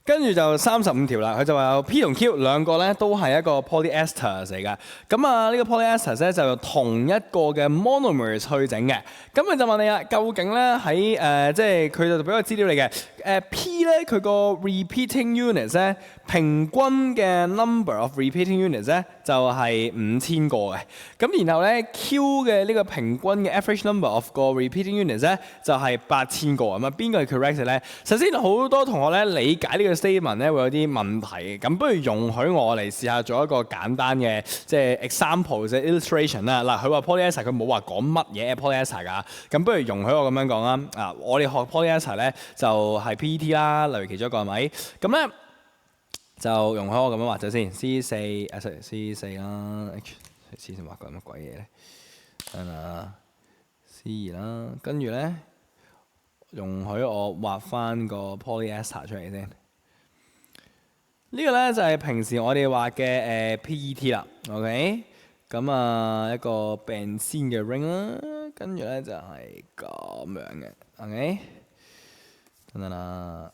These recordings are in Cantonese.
跟住就35條啦，佢就話有 P 同 Q 兩個咧都係一個 polyesters 嚟㗎。咁啊，呢個 polyesters 咧就用同一個嘅 monomers 去整嘅。咁佢就問你啦，究竟咧喺即係佢就俾個資料你嘅P 咧佢個 repeating units 咧平均嘅 number of repeating units 咧就係5000個嘅。咁然後咧 Q 嘅呢個平均嘅 average number of 個 repeating units 咧就係8000個。咁啊邊個係 correct 咧？首先好多同學咧理解呢個 statement 咧會有啲問題嘅。咁不如容許我嚟試下做一個簡單嘅即係 example 嘅 illustration 啦。嗱，佢話 polyester 佢冇話講乜嘢 polyester 㗎。咁不如容許我咁樣講啦。啊，我哋學 polyester 咧就係 PET 啦，例如其中一個係咪？咁咧就容許我咁樣畫咗先 C4 啦 ，C 先畫個乜鬼嘢咧？C2 啦，跟住咧容許我畫翻個 polyester 出嚟先。呢個咧就係平時我哋畫嘅PET 啦 ，OK？ 咁啊一個 benzene 嘅 ring 啦，跟住咧就係咁樣嘅 ，OK？ 等等啦，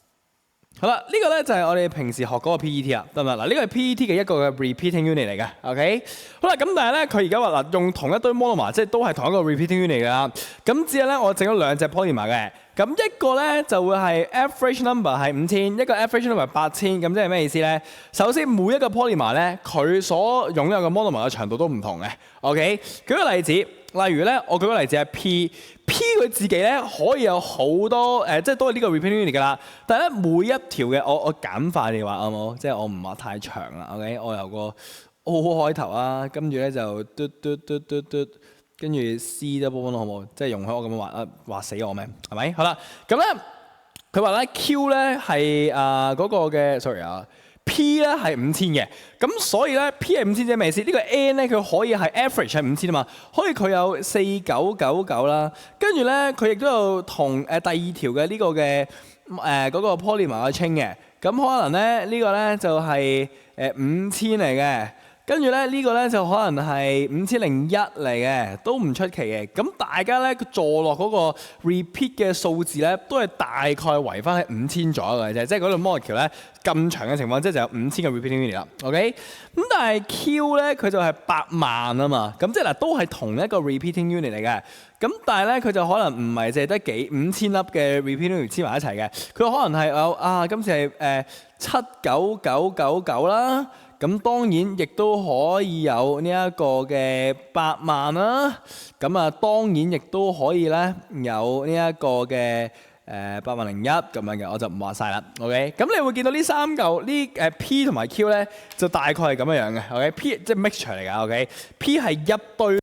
好啦，呢個咧就係我哋平時學嗰個 PET 啊，得唔得？嗱，呢個係 PET 嘅一個嘅 repeating unit 嚟嘅 ，OK？ 好啦，咁但係咧佢而家話嗱用同一堆 monomer， 即係都係同一個 repeating unit 嚟㗎啦。咁只係咧我整咗兩隻 polymer 嘅。咁一個咧就會係 average number 係5000，一個 average number 8000，咁即係咩意思咧？首先每一個 polymer 咧，佢所擁有嘅 monomer 嘅長度都唔同嘅。OK， 舉個例子，例如咧，我舉個例子係 P 佢自己咧可以有好多即係都係呢個 repeating unit 㗎啦。但係咧每一條嘅我簡化你話好冇？即係我唔畫太長啦。OK， 我由個 O 開頭啊，跟住咧就嘟。跟住 C 都幫好冇？即係容許我咁樣畫死我咩？係咪？好啦，咁咧佢話咧 Q 咧係嗰個嘅 sorry 啊 P 咧係5000嘅，咁所以咧 P 係5000即係咩意思？呢個 N 咧佢可以係 average 係5000啊嘛，可以佢有4999啦，跟住咧佢亦都有同第二條嘅呢個嘅嗰個 polymer 去稱嘅，咁可能咧呢個咧就係5000嚟嘅。跟住咧呢個咧就可能係5001嚟嘅，都唔出奇嘅。咁大家咧坐落嗰個 repeat 嘅數字咧，都係大概圍翻喺5000左右嘅啫。即係嗰度 molecule 咧咁長嘅情況，即係就有5000個 repeating unit 啦。OK， 咁但係 Q 咧佢就係80000啊嘛。咁即係嗱都係同一個 repeating unit 嚟嘅。咁但係咧佢就可能唔係淨係得5000粒嘅 repeating unit 黐埋一齊嘅。佢可能係有今次係79999啦。咁當然亦都可以有呢一個嘅80000啦，咁啊當然亦都可以咧有呢一個嘅80001咁樣嘅，我就唔畫晒啦。OK， 咁你會見到呢三嚿呢P 同埋 Q 咧就大概係咁樣嘅。OK，P 即係 mixture 嚟㗎。OK，P 係一堆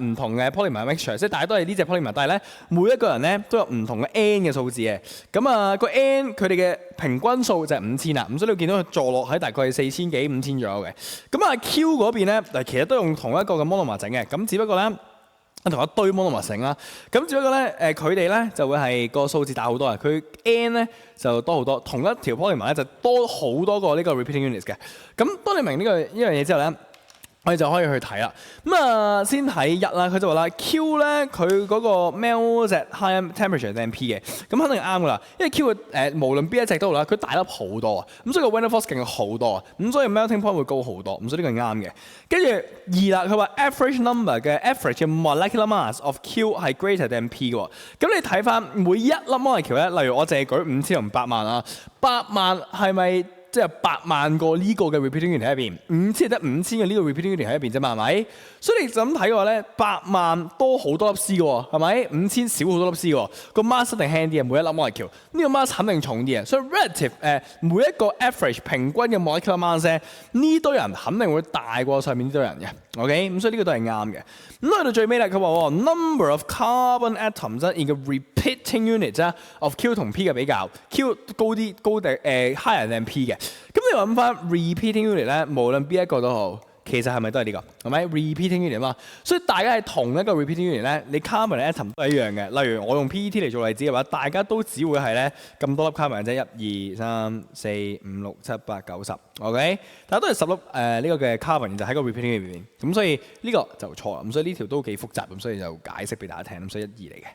唔同嘅 polymer mixture， 即係大家都係呢隻 polymer， 但係咧每一個人咧都有唔同嘅 N 嘅數字嘅。咁啊個 N 佢哋嘅平均數就係5000啦，咁所以你見到佢坐落喺大概係4000幾5000左右嘅。咁啊 Q 嗰邊咧，其實都用同一個嘅 monomer 整嘅，咁只不過咧同一堆 monomer 整啦。咁只不過咧佢哋咧就會係個數字大好多啊，佢 N 咧就多好多，同一條 polymer 咧就多好多個呢個 repeating units 嘅。咁當你明呢樣嘢之後咧，我哋就可以去睇啦。咁先睇一啦，佢就話啦 Q 咧佢嗰個 melts at higher temperature than P 嘅，咁肯定啱噶啦。因為 Q 無論邊一隻都好啦，佢大粒好多啊，咁所以個 Van der Waals 勁好多啊，咁所以 melting point 會高好多，咁所以呢個係啱嘅。跟住2啦，佢話 average number 嘅 average 嘅 molecular mass of Q 係 greater than P 嘅喎。咁你睇翻每一粒 molecule 咧，例如我淨係舉5000同80000啊，80000係咪？即係80000個呢個嘅 repeating unit 喺入邊，5000得5000嘅呢個 repeating unit 喺入邊啫嘛，係咪？所以你就咁睇嘅話咧，80000多好多粒 C 嘅喎，係咪？5000少好多粒 C 嘅喎，個 mass 一定輕啲嘅，每一粒 molecule 呢個 mass 肯定重啲嘅，所以 relative 每一個 average 平均嘅 molecular mass 呢堆人肯定會大過上面呢堆人嘅。OK， 咁所以呢個都係啱嘅。咁去到最尾咧，佢話 number of carbon atoms in the repeating unit of Q 同 P 嘅比較 ，Q 高啲higher than P 嘅。咁你諗翻 repeating unit 咧，無論邊一個都好，其實係咪都係呢個？係咪 repeating unit 嘛？所以大家係同一個 repeating unit 咧，你 carbon atom 都係一樣嘅。例如我用 PET 嚟做例子嘅話，大家都只會係咧咁多粒 carbon 啫，1、2、3、4、5、6、7、8、9、10。OK， 但係都係10粒呢個嘅 carbon 就喺個 repeating unit 入邊。咁所以呢個就錯啦。咁所以呢條都幾複雜，咁所以就解釋俾大家聽。咁所以1、2嚟嘅。